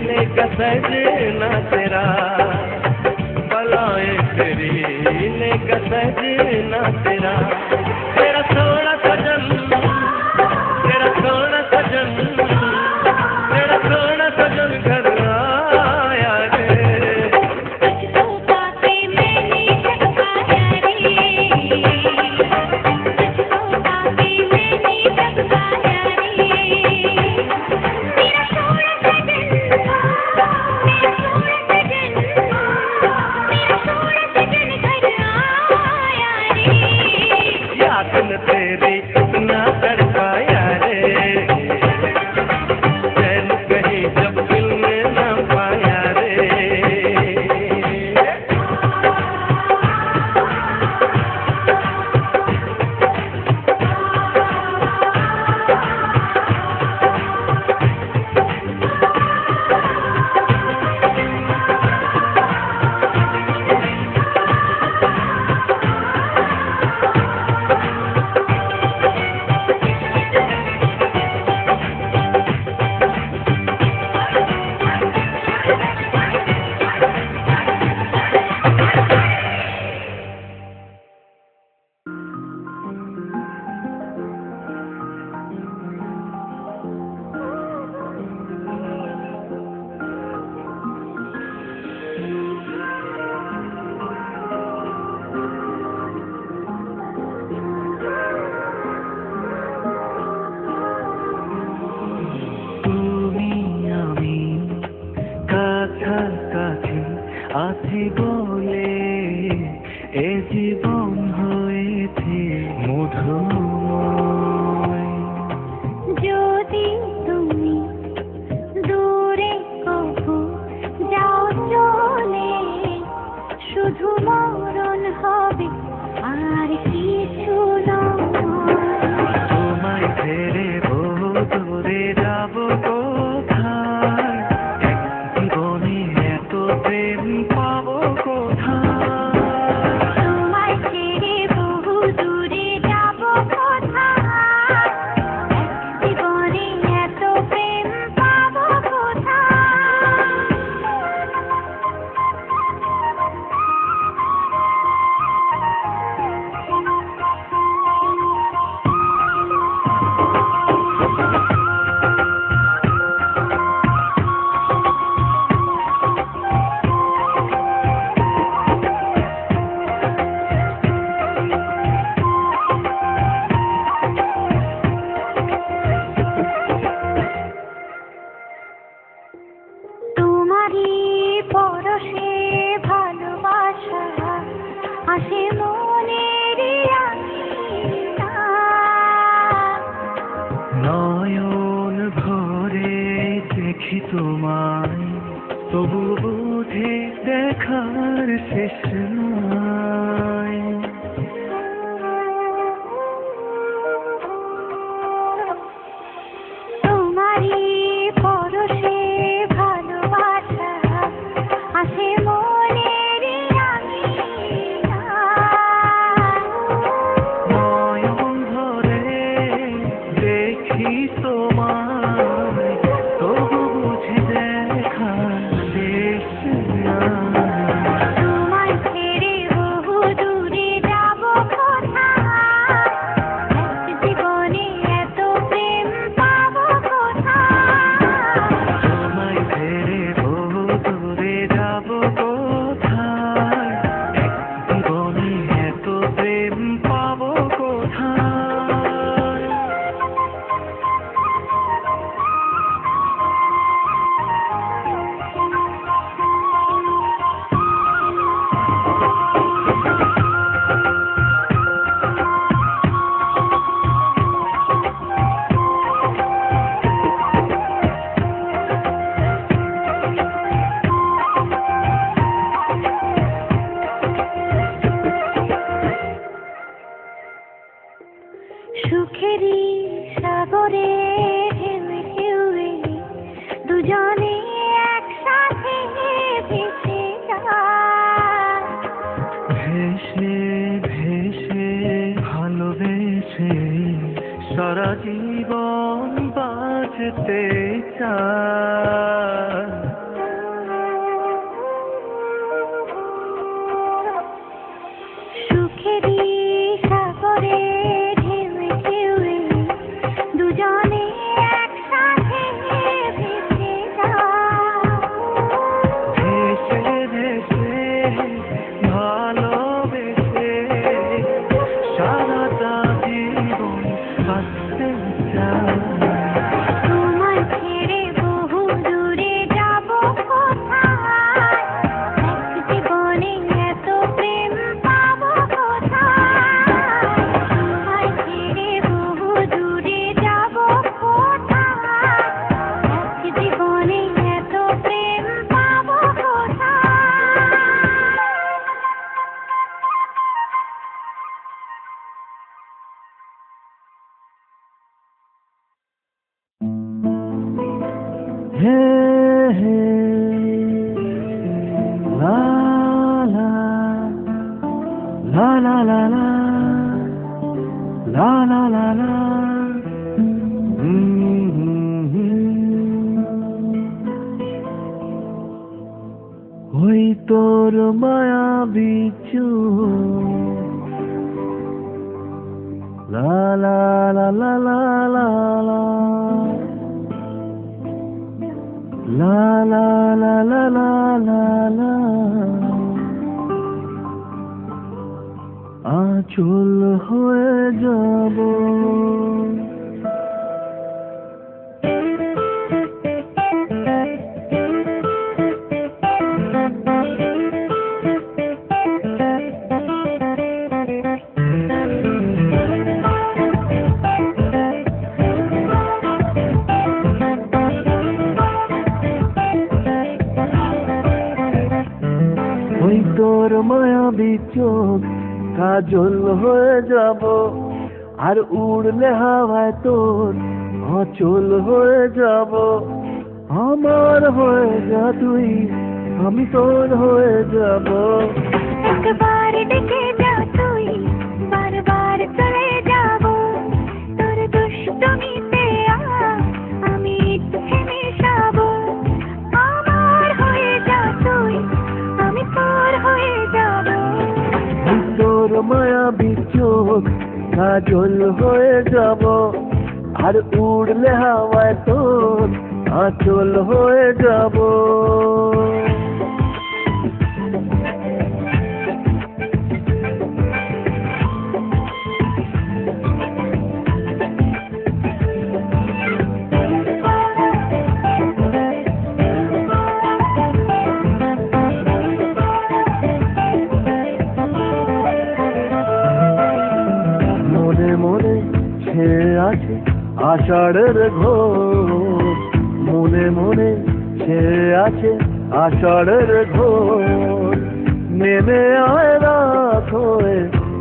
लेगा सजना तेरा, बलाए तेरी लेगा सजना तेरा, तेरा सोना सजन, तेरा सोना सजन, तेरा सोना सजन घर आया रे। तेरी इतना तड़पाया रे, चैन कहीं जब दिल में न पाया रे। আছি বলে এ জীবন হয়েছে মধুময়। যদি তুমি দূরে কবু যাও চলে, শুধু মরণ হবে আর কিছু নয়। তোমায় ছেড়ে বহু দূরে যাব কোথায়, এক জীবনে এত প্রেম পাবো কোথায়। তোমায় ছেড়ে বহু দূরে যাব কোথায়, এক জীবনে এত প্রেম পাবো কোথায়। তোমারই পরশে ভালোবাসা আসে মনের নয়ন ভরে দেখি তোমায়, তবু বুঝে দেখার শেষ নয়। তোমারই পরশে ভালোবাসা আসে মনের নয়ন ভরে দেখি তোমায়, তবু বুঝে দেখার শেষ নয়। তোমায় ছেড়ে বহু দূরে যাব কোথায়, এক জীবনে এত প্রেম পাবো কোথায়। তোমায় ছেড়ে বহু দূরে যাব কোথায়, এক জীবনে এত প্রেম পাবো কোথায়। সুখেরই সাগরে ঢেউয়ে ঢেউয়ে দুজনে একসাথে ভেসে যায়। ভেসে ভেসে ভালোবেসে সারা জীবন বাঁচতে চায়। ওই তোর মায়াবী চোখ লা লা লা লা লা লা লা লা লা লা লা লা লা লা আঁচল হয়ে যাব ওই তোর মায়াবী চোখ কাজল হয়ে যাব আর উড়লে হাওয়ায় তোর অচল হয়ে যাব আমার হয়ে যা তুই আমি তোর হয়ে যাব একবার ডেকে যা তুই বারবার চলে যাব তোর দুষ্টমিতে আমি থেমে যাব আমার হয়ে যা তুই আমি তোর হয়ে যাব ওই তোর মায়াবী চোখ কাজল হয়ে যাব আর উড়লে হাওয়ায় তোর আঁচল হয়ে যাব মনে মনে ছেয়ে আছে আষাঢ়ের ঘোর মনে মনে ছেয়ে আছে আষাঢ়ের ঘোর নেমে আয় রাত হয়ে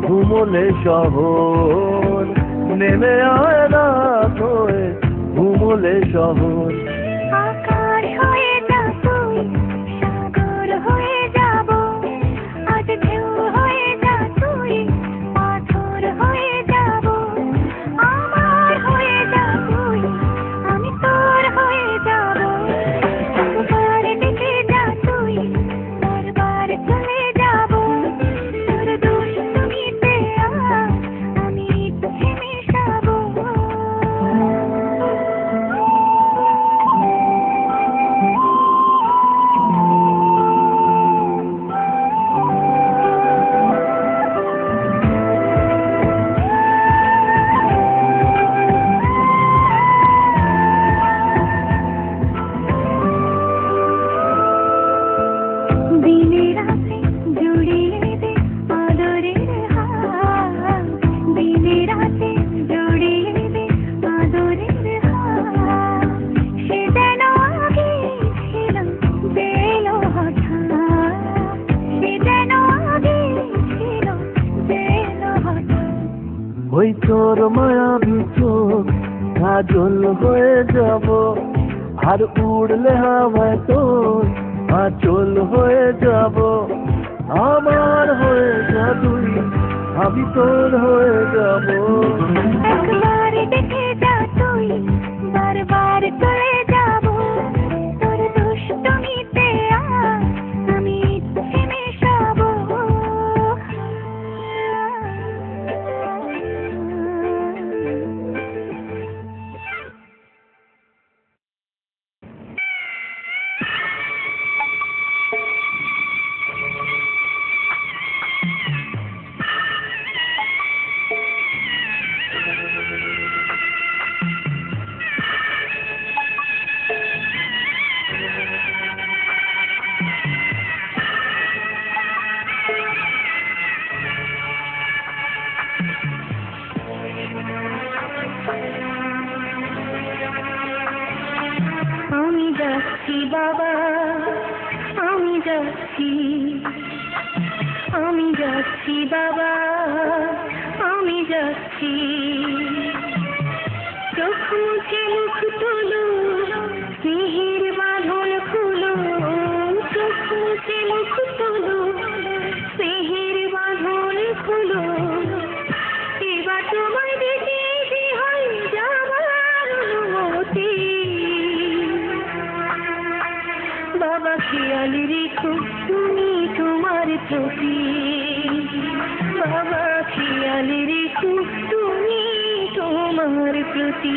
ঘুমলে শহর নেমে আয় রাত হয়ে ঘুমলে শহর আকাশ হয়ে যা তুই সাগর হয়ে যাব আজ ঢেউ হয়ে যা তুই পাথর হয়ে যাব আমার হয়ে যা তুই আমি তোর হয়ে যাব একবার ডেকে যা তুই বারবার চলে যাব তোর দুষ্টমিতে আমি থেমে যাব দিনে রাতে জড়িয়ে দে আদরের হাত দিনে রাতে জড়িয়ে দে আদরের হাত সে যেন আগে ছিল বেলো হঠাৎ সে যেন আগে ছিল বেলো হঠাৎ ওই তোর মায়াবী চোখ কাজল হয়ে যাব আর উড়লে হাওয়ায় তোর আঁচল হয়ে যাব আমার হয়ে যা তুই আমি তোর হয়ে যাব একবার ডেকে যা তুই বারবার চলে যাব তোর দুষ্টমিতে আমি থেমে যাব আমি যাচ্ছি বাবা আমি যাচ্ছি আমি যাচ্ছি বাবা আমি যাচ্ছি চোখ মুছে মুখ তোলো স্নেহের বাঁধন খুলো চোখ মুছে মুখ তোলো স্নেহের বাঁধন খুলো এবার তোমায় দেখে যে হয় যাবার অনুমতি বাবা বাবা খেয়াল রেখো তুমি তোমার প্রতি, বাবা খেয়াল রেখো তুমি তোমার প্রতি।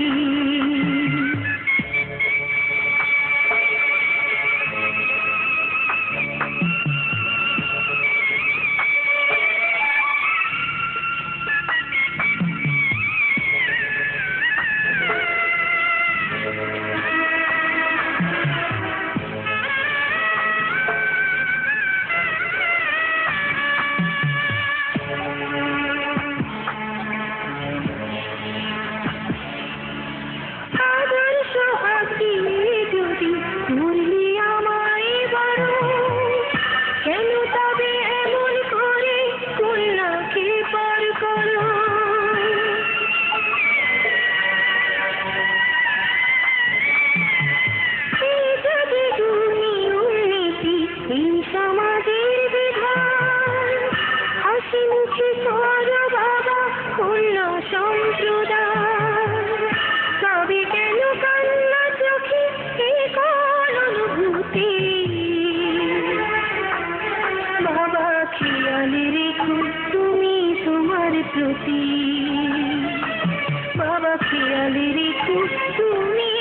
বাবা খেয়াল রেখো তুমি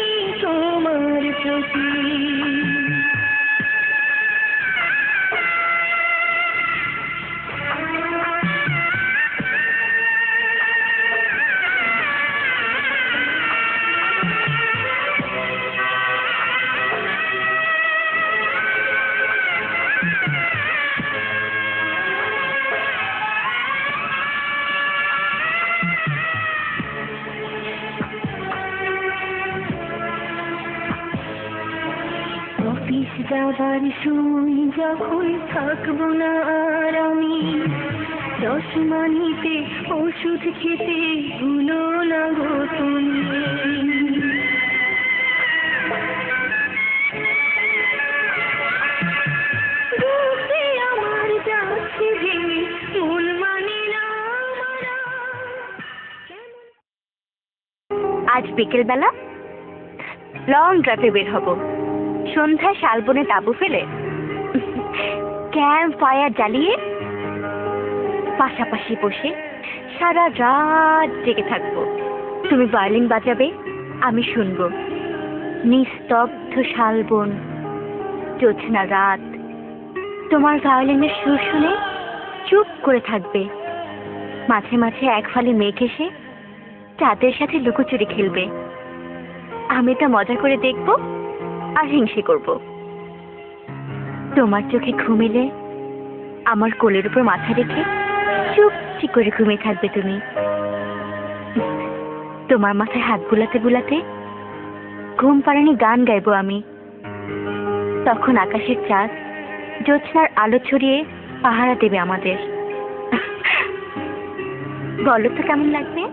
তোমার প্রতি। অফিস যাবার সময় যখন থাকবো না আর আমি, চশমা নিতে ওষুধ খেতে ভুলো না গো তুমি। আমার যাচ্ছে ভেঙে মন মানে না। আজ বিকেলবেলা লং ড্রাইভে বের হব। সন্ধ্যায় শালবনে তাঁবু ফেলে ক্যাম্প ফায়ার জ্বালিয়ে পাশাপাশি বসে সারা রাত জেগে থাকবো। তুমি ভায়োলিন বাজাবে, আমি শুনবো। নিস্তব্ধ শালবন, জ্যোৎস্না রাত, তোমার ভায়োলিনের সুর শুনে চুপ করে থাকবে। মাঝে মাঝে এক ফালি মেঘ এসে চাঁদের সাথে লুকোচুরি খেলবে। আমি তা মজা করে দেখবো আর হিংসে করব। তোমার চোখে ঘুমিলে আমার কোলের উপর মাথা রেখে চুপটি করে ঘুমিয়ে থাকবে তুমি। তোমার মাথায় হাত বুলাতে বুলাতে ঘুম পাড়ানি গান গাইবো আমি। তখন আকাশের চাঁদ জ্যোৎস্নার আলো ছড়িয়ে পাহারা দেবে আমাদের। বলো তো কেমন লাগবে?